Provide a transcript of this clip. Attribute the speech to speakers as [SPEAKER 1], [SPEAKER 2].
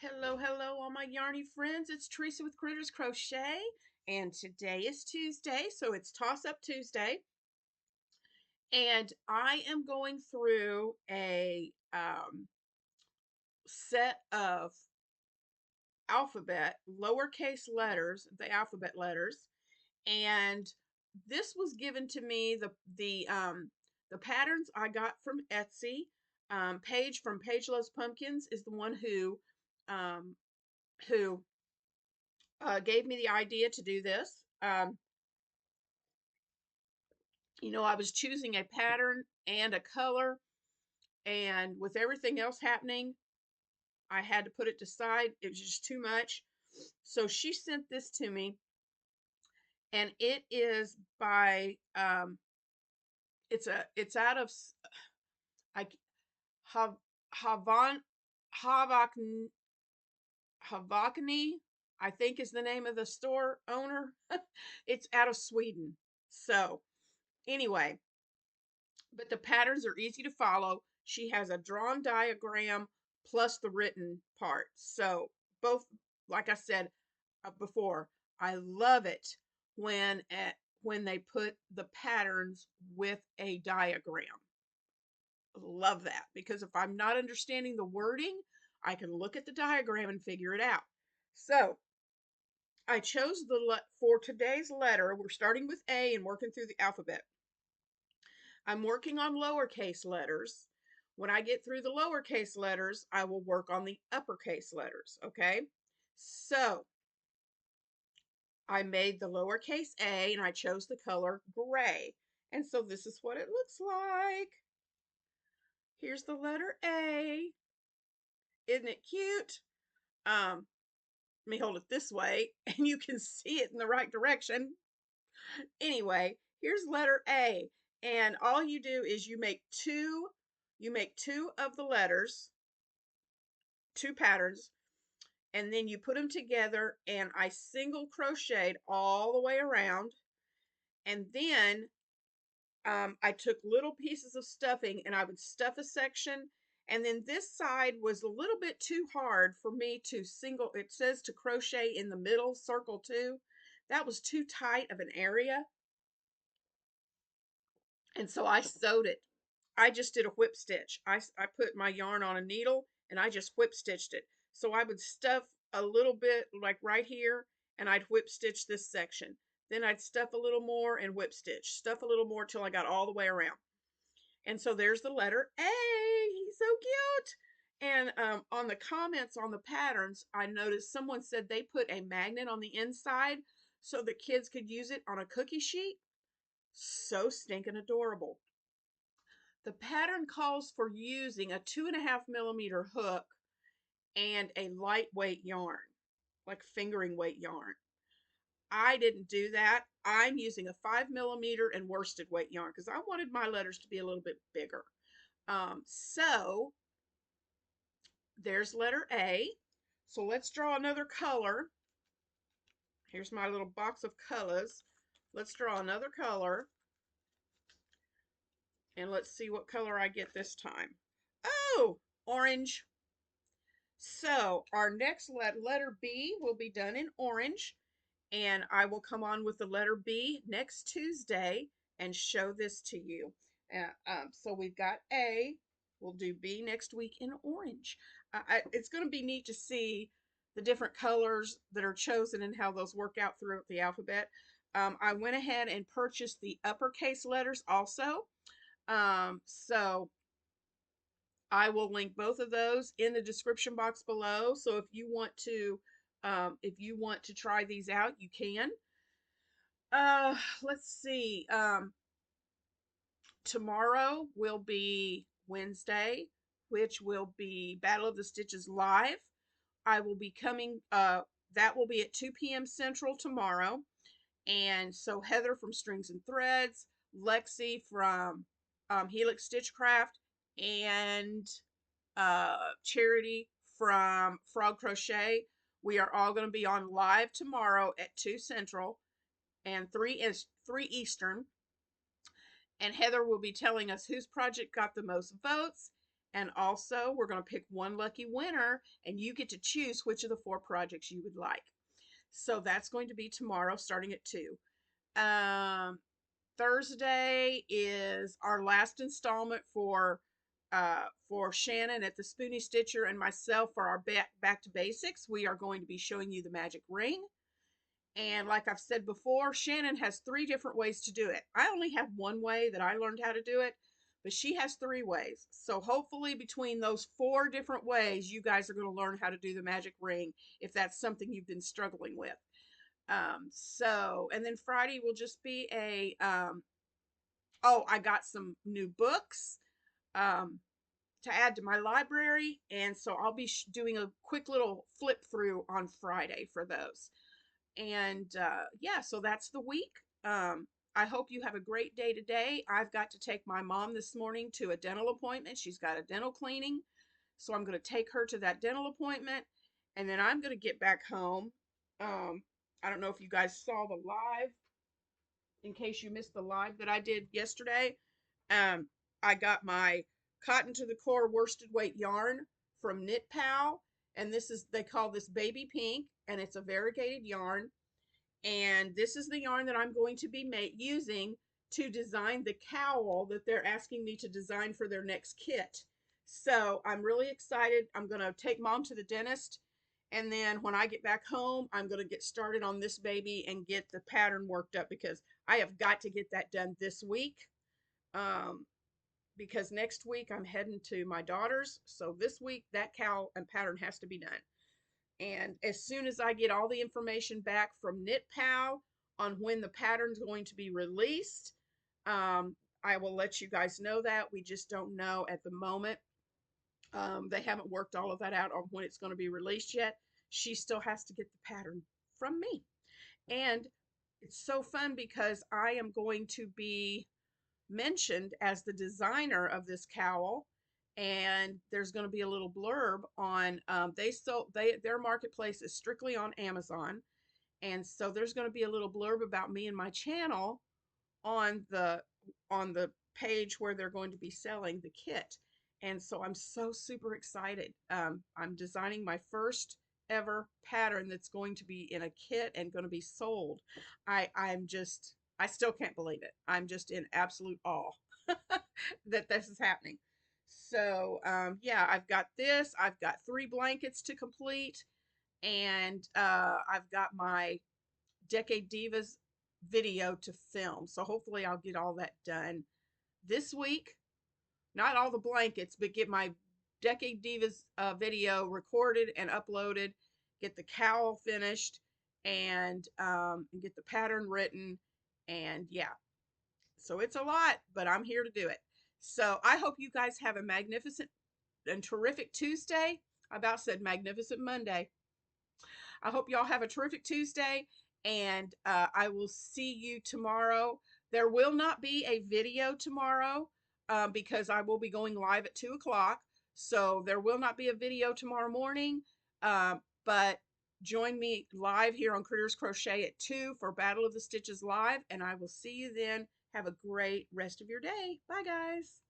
[SPEAKER 1] Hello, hello, all my yarny friends. It's Teresa with Critters Crochet, and today is Tuesday, so it's Toss Up Tuesday. And I am going through a set of alphabet, lowercase letters, the alphabet letters, and this was given to me. The patterns I got from Etsy. Paige from Paige Loves Pumpkins is the one um, who gave me the idea to do this. I was choosing a pattern and a color, and with everything else happening, I had to put it aside. It was just too much. So she sent this to me, and it is by it's out of I Hav Havan Havak Havakni, I think is the name of the store owner. It's out of Sweden. So anyway, but the patterns are easy to follow. She has a drawn diagram plus the written part. So both, like I said before, I love it when they put the patterns with a diagram. Love that, because if I'm not understanding the wording, I can look at the diagram and figure it out. So I chose for today's letter. We're starting with A and working through the alphabet. I'm working on lowercase letters. When I get through the lowercase letters, I will work on the uppercase letters, okay? So I made the lowercase a and I chose the color gray. And so this is what it looks like. Here's the letter A. Isn't it cute? Let me hold it this way and you can see it in the right direction. Anyway, here's letter A. And all you do is you make two of the letters, two patterns, and then you put them together, and I single crocheted all the way around. And then I took little pieces of stuffing and I would stuff a section, and then this side was a little bit too hard for me to single. It says to crochet in the middle circle too. That was too tight of an area, and so I sewed it. I just did a whip stitch. I put my yarn on a needle and I just whip stitched it. So I would stuff a little bit like right here, and I'd whip stitch this section. Then I'd stuff a little more and whip stitch, stuff a little more till I got all the way around. And so there's the letter A. He's so cute. And on the comments on the patterns, I noticed someone said they put a magnet on the inside so the kids could use it on a cookie sheet. So stinking adorable. The pattern calls for using a 2.5 millimeter hook and a lightweight yarn, like fingering weight yarn. I didn't do that. I'm using a 5 millimeter and worsted weight yarn because I wanted my letters to be a little bit bigger. So there's letter A. So let's draw another color. Here's my little box of colors. Let's draw another color. And let's see what color I get this time. Oh, orange. So our next letter B will be done in orange, and I will come on with the letter B next Tuesday and show this to you. So we've got A. We'll do B next week in orange. It's going to be neat to see the different colors that are chosen and how those work out throughout the alphabet. I went ahead and purchased the uppercase letters also. So I will link both of those in the description box below. So if you want to try these out, you can. Let's see. Tomorrow will be Wednesday, which will be Battle of the Stitches live. I will be coming. That will be at 2 p.m. Central tomorrow. And so Heather from Strings and Threads, Lexi from Helix Stitchcraft, and Charity from Frog Crochet. We are all going to be on live tomorrow at 2 Central and 3 Eastern. And Heather will be telling us whose project got the most votes. And also, we're going to pick one lucky winner, and you get to choose which of the 4 projects you would like. So that's going to be tomorrow, starting at 2. Um, Thursday is our last installment for Shannon at the Spoonie Stitcher and myself for our back to basics. We are going to be showing you the magic ring. And like I've said before, Shannon has 3 different ways to do it. I only have one way that I learned how to do it, but she has 3 ways. So hopefully between those 4 different ways, you guys are going to learn how to do the magic ring if that's something you've been struggling with. And then Friday will just be oh, I got some new books um, to add to my library. And so I'll be doing a quick little flip through on Friday for those. And yeah, so that's the week. I hope you have a great day today. I've got to take my mom this morning to a dental appointment. She's got a dental cleaning. So I'm going to take her to that dental appointment. And then I'm going to get back home. I don't know if you guys saw the live, in case you missed the live that I did yesterday. Um, I got my cotton to the core worsted weight yarn from Knit Pal. And this is, they call this baby pink, and it's a variegated yarn. And this is the yarn that I'm going to be using to design the cowl that they're asking me to design for their next kit. So I'm really excited. I'm going to take mom to the dentist. And then when I get back home, I'm going to get started on this baby and get the pattern worked up, because I have got to get that done this week. Um, because next week I'm heading to my daughter's. So this week that cowl and pattern has to be done. And as soon as I get all the information back from KnitPal on when the pattern's going to be released, I will let you guys know that. We just don't know at the moment. They haven't worked all of that out on when it's going to be released yet. She still has to get the pattern from me. And it's so fun because I am going to be mentioned as the designer of this cowl, and there's going to be a little blurb on their marketplace is strictly on Amazon, and so there's going to be a little blurb about me and my channel on the page where they're going to be selling the kit. And so I'm so super excited. I'm designing my first ever pattern that's going to be in a kit and going to be sold. I still can't believe it. I'm just in absolute awe that this is happening. So yeah, I've got this. I've got 3 blankets to complete, and I've got my Decade Divas video to film. So hopefully I'll get all that done this week. Not all the blankets, but get my Decade Divas video recorded and uploaded, get the cowl finished, and get the pattern written. And yeah, so it's a lot, but I'm here to do it. So I hope you guys have a magnificent and terrific Tuesday. I about said magnificent Monday. I hope y'all have a terrific Tuesday, and I will see you tomorrow. There will not be a video tomorrow because I will be going live at 2 o'clock. So there will not be a video tomorrow morning, but join me live here on Critters Crochet at 2 for Battle of the Stitches Live, and I will see you then. Have a great rest of your day. Bye, guys.